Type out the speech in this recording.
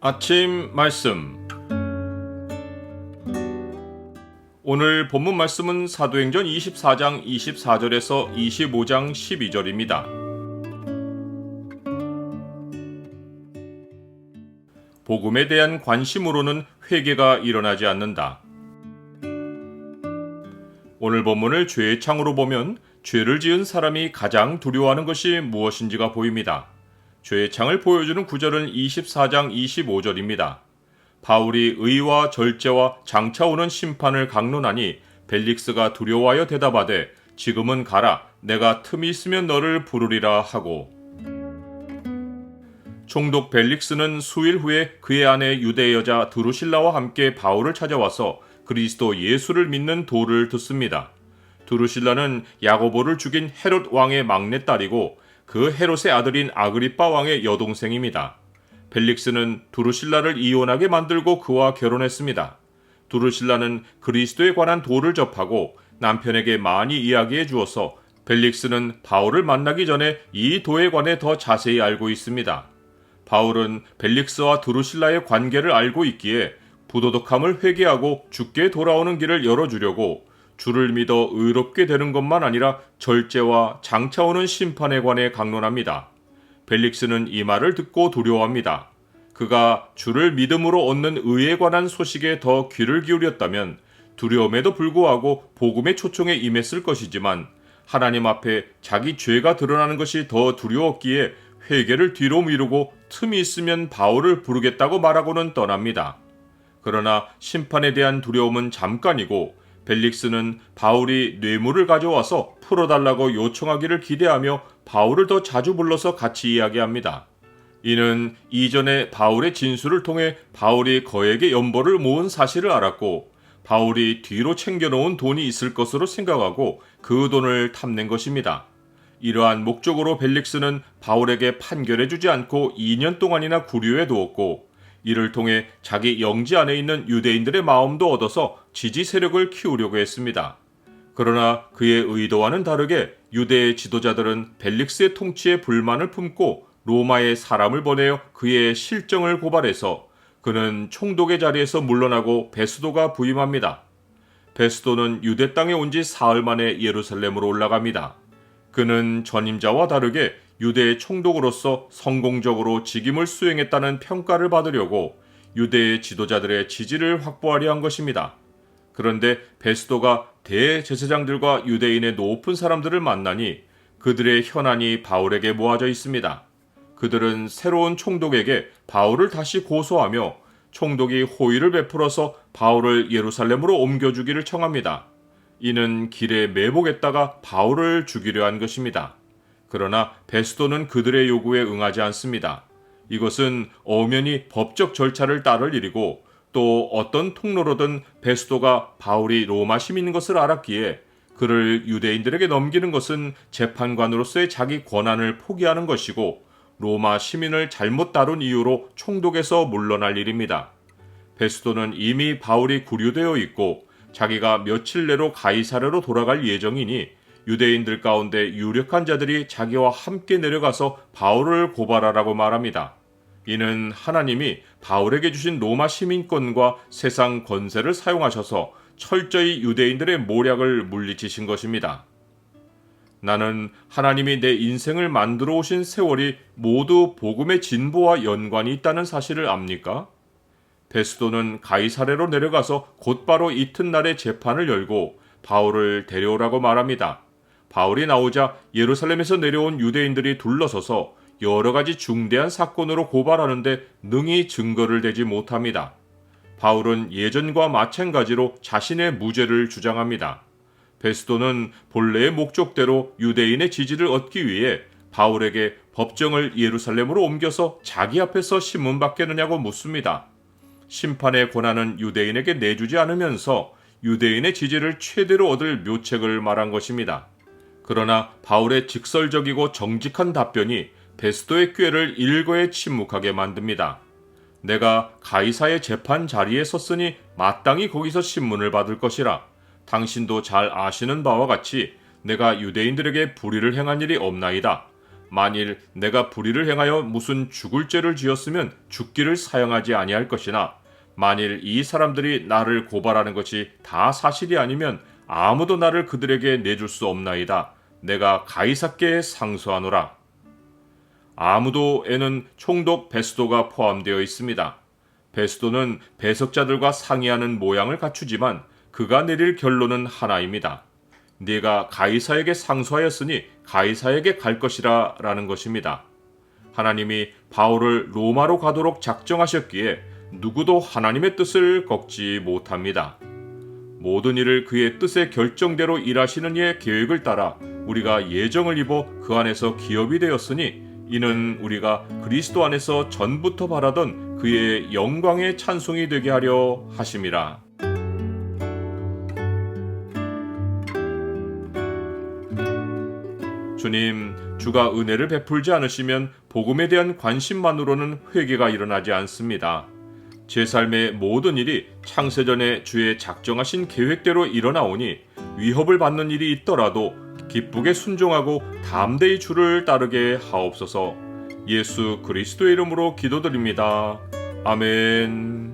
아침 말씀. 오늘 본문 말씀은 사도행전 24장 24절에서 25장 12절입니다. 복음에 대한 관심으로는 회개가 일어나지 않는다. 오늘 본문을 죄의 창으로 보면 죄를 지은 사람이 가장 두려워하는 것이 무엇인지가 보입니다. 죄의 창을 보여주는 구절은 24장 25절입니다. 바울이 의와 절제와 장차 오는 심판을 강론하니 벨릭스가 두려워하여 대답하되 지금은 가라 내가 틈이 있으면 너를 부르리라 하고. 총독 벨릭스는 수일 후에 그의 아내 유대 여자 드루실라와 함께 바울을 찾아와서 그리스도 예수를 믿는 도를 듣습니다. 드루실라는 야고보를 죽인 헤롯 왕의 막내딸이고 그 헤롯의 아들인 아그리빠 왕의 여동생입니다. 벨릭스는 두루실라를 이혼하게 만들고 그와 결혼했습니다. 두루실라는 그리스도에 관한 도를 접하고 남편에게 많이 이야기해 주어서 벨릭스는 바울을 만나기 전에 이 도에 관해 더 자세히 알고 있습니다. 바울은 벨릭스와 두루실라의 관계를 알고 있기에 부도덕함을 회개하고 주께 돌아오는 길을 열어주려고 주를 믿어 의롭게 되는 것만 아니라 절제와 장차 오는 심판에 관해 강론합니다. 벨릭스는 이 말을 듣고 두려워합니다. 그가 주를 믿음으로 얻는 의에 관한 소식에 더 귀를 기울였다면 두려움에도 불구하고 복음의 초청에 임했을 것이지만 하나님 앞에 자기 죄가 드러나는 것이 더 두려웠기에 회개를 뒤로 미루고 틈이 있으면 바울을 부르겠다고 말하고는 떠납니다. 그러나 심판에 대한 두려움은 잠깐이고 벨릭스는 바울이 뇌물을 가져와서 풀어달라고 요청하기를 기대하며 바울을 더 자주 불러서 같이 이야기합니다. 이는 이전에 바울의 진술을 통해 바울이 거액의 연보를 모은 사실을 알았고 바울이 뒤로 챙겨놓은 돈이 있을 것으로 생각하고 그 돈을 탐낸 것입니다. 이러한 목적으로 벨릭스는 바울에게 판결해주지 않고 2년 동안이나 구류해 두었고 이를 통해 자기 영지 안에 있는 유대인들의 마음도 얻어서 지지 세력을 키우려고 했습니다. 그러나 그의 의도와는 다르게 유대의 지도자들은 벨릭스의 통치에 불만을 품고 로마에 사람을 보내어 그의 실정을 고발해서 그는 총독의 자리에서 물러나고 베스도가 부임합니다. 베스도는 유대 땅에 온 지 사흘 만에 예루살렘으로 올라갑니다. 그는 전임자와 다르게 유대의 총독으로서 성공적으로 직임을 수행했다는 평가를 받으려고 유대의 지도자들의 지지를 확보하려 한 것입니다. 그런데 베스도가 대제사장들과 유대인의 높은 사람들을 만나니 그들의 현안이 바울에게 모아져 있습니다. 그들은 새로운 총독에게 바울을 다시 고소하며 총독이 호의를 베풀어서 바울을 예루살렘으로 옮겨주기를 청합니다. 이는 길에 매복했다가 바울을 죽이려 한 것입니다. 그러나 베스도는 그들의 요구에 응하지 않습니다. 이것은 엄연히 법적 절차를 따를 일이고 또 어떤 통로로든 베스도가 바울이 로마 시민인 것을 알았기에 그를 유대인들에게 넘기는 것은 재판관으로서의 자기 권한을 포기하는 것이고 로마 시민을 잘못 다룬 이유로 총독에서 물러날 일입니다. 베스도는 이미 바울이 구류되어 있고 자기가 며칠 내로 가이사랴로 돌아갈 예정이니 유대인들 가운데 유력한 자들이 자기와 함께 내려가서 바울을 고발하라고 말합니다. 이는 하나님이 바울에게 주신 로마 시민권과 세상 권세를 사용하셔서 철저히 유대인들의 모략을 물리치신 것입니다. 나는 하나님이 내 인생을 만들어 오신 세월이 모두 복음의 진보와 연관이 있다는 사실을 압니까? 베스도는 가이사랴로 내려가서 곧바로 이튿날에 재판을 열고 바울을 데려오라고 말합니다. 바울이 나오자 예루살렘에서 내려온 유대인들이 둘러서서 여러 가지 중대한 사건으로 고발하는데 능히 증거를 대지 못합니다. 바울은 예전과 마찬가지로 자신의 무죄를 주장합니다. 베스도는 본래의 목적대로 유대인의 지지를 얻기 위해 바울에게 법정을 예루살렘으로 옮겨서 자기 앞에서 신문받겠느냐고 묻습니다. 심판의 권한은 유대인에게 내주지 않으면서 유대인의 지지를 최대로 얻을 묘책을 말한 것입니다. 그러나 바울의 직설적이고 정직한 답변이 베스도의 꾀를 일거에 침묵하게 만듭니다. 내가 가이사의 재판 자리에 섰으니 마땅히 거기서 신문을 받을 것이라. 당신도 잘 아시는 바와 같이 내가 유대인들에게 불의를 행한 일이 없나이다. 만일 내가 불의를 행하여 무슨 죽을 죄를 지었으면 죽기를 사용하지 아니할 것이나 만일 이 사람들이 나를 고발하는 것이 다 사실이 아니면 아무도 나를 그들에게 내줄 수 없나이다. 내가 가이사께 상소하노라. 아무도에는 총독 베스도가 포함되어 있습니다. 베스도는 배석자들과 상의하는 모양을 갖추지만 그가 내릴 결론은 하나입니다. 네가 가이사에게 상소하였으니 가이사에게 갈 것이라 라는 것입니다. 하나님이 바울을 로마로 가도록 작정하셨기에 누구도 하나님의 뜻을 꺾지 못합니다. 모든 일을 그의 뜻의 결정대로 일하시는 이의 계획을 따라 우리가 예정을 입어 그 안에서 기업이 되었으니 이는 우리가 그리스도 안에서 전부터 바라던 그의 영광의 찬송이 되게 하려 하심이라. 주님, 주가 은혜를 베풀지 않으시면 복음에 대한 관심만으로는 회개가 일어나지 않습니다. 제 삶의 모든 일이 창세전에 주의 작정하신 계획대로 일어나오니 위협을 받는 일이 있더라도 기쁘게 순종하고 담대히 주를 따르게 하옵소서. 예수 그리스도의 이름으로 기도드립니다. 아멘.